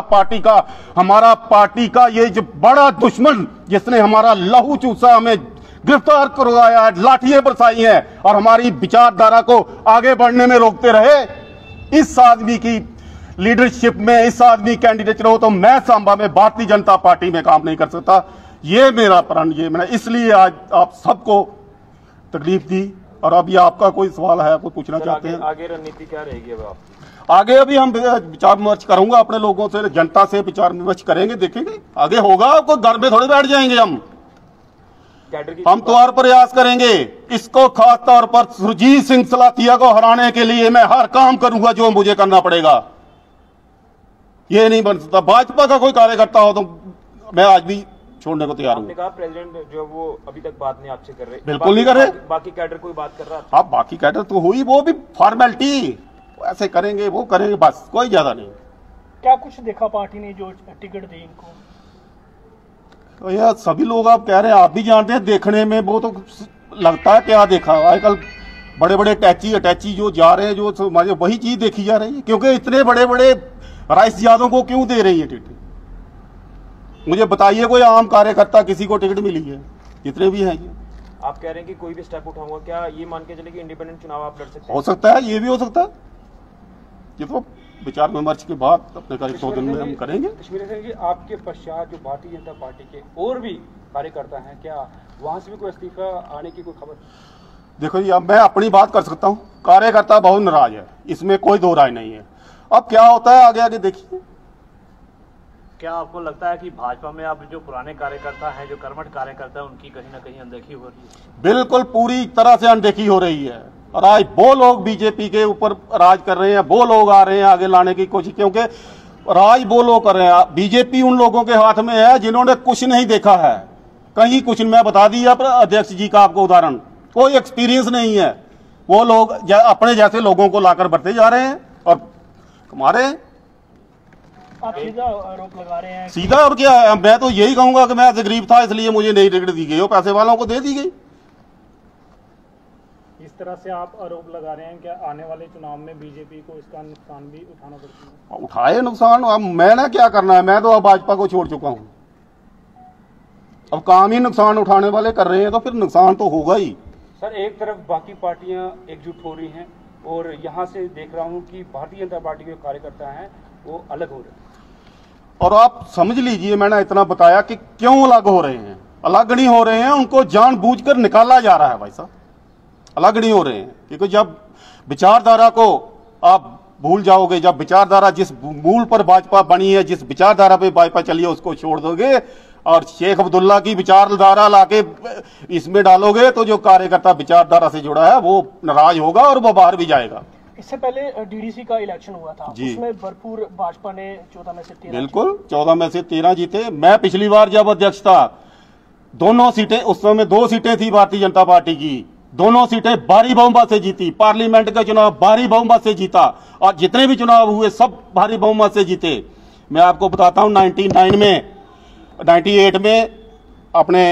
Party का, हमारा party का ये जो बड़ा दुश्मन जिसने हमारा लहू चूसा, हमें गिरफ्तार करवाया, लाठियां बरसाई हैं और हमारी विचारधारा को आगे बढ़ने में रोकते रहे, इस आदमी की लीडरशिप में, इस आदमी कैंडिडेट हो तो मैं सांबा में भारतीय जनता पार्टी में काम नहीं कर सकता। ये मेरा प्रण, ये मैंने इसलिए आज आप सबको तकलीफ दी। और अब ये आपका कोई सवाल है, कोई पूछना चाहते हैं? आगे रणनीति क्या रहेगी? अब आप आगे अभी हम विचार विमर्श करूंगा अपने लोगों से, जनता से विचार विमर्श करेंगे, देखेंगे आगे होगा। आपको घर में थोड़ी बैठ जाएंगे हम तो और प्रयास करेंगे। इसको खास तौर पर सुरजीत सिंह सलाथिया को हराने के लिए मैं हर काम करूंगा जो मुझे करना पड़ेगा। ये नहीं बन सकता। भाजपा का कोई कार्यकर्ता हो तो मैं आज भी छोड़ने को तैयार हूँ। आपने कहा प्रेसिडेंट जो वो अभी तक बात नहीं आपसे कर रहे, बिल्कुल नहीं कर रहे। बाकी कैडर कोई बात कर रहा था? आप बाकी कैडर तो हुई, वो भी फॉर्मेलिटी, ऐसे करेंगे वो करेंगे, बस कोई ज्यादा नहीं। क्या कुछ देखा पार्टी ने जो टिकट दी इनको? तो यार सभी लोग आप कह रहे हैं, आप भी जानते हैं, देखने में वो तो लगता है क्या देखा। आजकल बड़े बड़े अटैची जो जा रहे हैं, जो वही चीज देखी जा रही है। क्योंकि इतने बड़े बड़े राइस यादों को क्यों दे रही है टिकट? मुझे बताइए कोई आम कार्यकर्ता किसी को टिकट मिली है? जितने भी हैं ये। आप कह रहे हैं कि कोई भी स्टेप उठाऊंगा, क्या ये मान के चले कि इंडिपेंडेंट चुनाव आप लड़ सकते हैं? हो सकता है, ये भी हो सकता है। ये तो विचार विमर्श के बाद अपने करीब 100 दिन में हम करेंगे। कश्मीर सिंह जी, आपके पश्चात जो भारतीय जनता पार्टी के और भी कार्यकर्ता हैं, क्या वहां से भी कोई इस्तीफा आने की कोई खबर? देखो जी, अब मैं अपनी बात कर सकता हूँ। कार्यकर्ता बहुत नाराज है, इसमें कोई दो राय नहीं है। अब क्या होता है आगे आगे देखिए। क्या आपको लगता है कि भाजपा में अब जो पुराने कार्यकर्ता हैं, जो कर्मठ कार्यकर्ता हैं, उनकी कहीं ना कहीं अनदेखी हो रही है? बिल्कुल पूरी तरह से अनदेखी हो रही है। और आज वो लोग बीजेपी के ऊपर राज कर रहे हैं, वो लोग आ रहे हैं आगे लाने की कोशिश, क्योंकि राज वो लोग कर रहे हैं। बीजेपी उन लोगों के हाथ में है जिन्होंने कुछ नहीं देखा है, कहीं कुछ। मैं बता दिया अध्यक्ष जी का आपको उदाहरण, कोई एक्सपीरियंस नहीं है। वो लोग अपने जैसे लोगों को लाकर बढ़ते जा रहे हैं और कमा रहे हैं। आप सीधा आरोप लगा रहे हैं? सीधा और क्या है? मैं तो यही कहूंगा कि मैं ऐसे गरीब था इसलिए मुझे नई टिकट दी गई, वो पैसे वालों को दे दी गई। इस तरह से आप आरोप लगा रहे हैं, क्या आने वाले चुनाव में बीजेपी को इसका नुकसान भी उठाना पड़ता है? उठाए नुकसान, अब मैंने क्या करना है? मैं तो अब भाजपा को छोड़ चुका हूं। अब काम ही नुकसान उठाने वाले कर रहे हैं तो फिर नुकसान तो होगा ही। सर, एक तरफ बाकी पार्टियां एकजुट हो रही हैं और यहाँ से देख रहा हूँ कि भारतीय जनता पार्टी के कार्यकर्ता हैं वो अलग हो रहे हैं। और आप समझ लीजिए, मैंने इतना बताया कि क्यों अलग हो रहे हैं। अलग नहीं हो रहे हैं, उनको जानबूझकर निकाला जा रहा है भाई साहब। अलग नहीं हो रहे हैं क्योंकि जब विचारधारा को आप भूल जाओगे, जब विचारधारा जिस मूल पर भाजपा बनी है, जिस विचारधारा पे भाजपा चली है, उसको छोड़ दोगे और शेख अब्दुल्ला की विचारधारा लाके इसमें डालोगे तो जो कार्यकर्ता विचारधारा से जुड़ा है वो नाराज होगा और वो बाहर भी जाएगा। इससे पहले डीडीसी का इलेक्शन हुआ था, उसमें भरपूर भाजपा ने 14 में से 13 बिल्कुल 14 में से 13 जीते। मैं पिछली बार जब अध्यक्ष था, दोनों सीटें, उस समय 2 सीटें थी भारतीय जनता पार्टी की, दोनों सीटें भारी बहुमत से जीती। पार्लियामेंट का चुनाव भारी बहुमत से जीता और जितने भी चुनाव हुए सब भारी बहुमत से जीते। मैं आपको बताता हूं 98 में अपने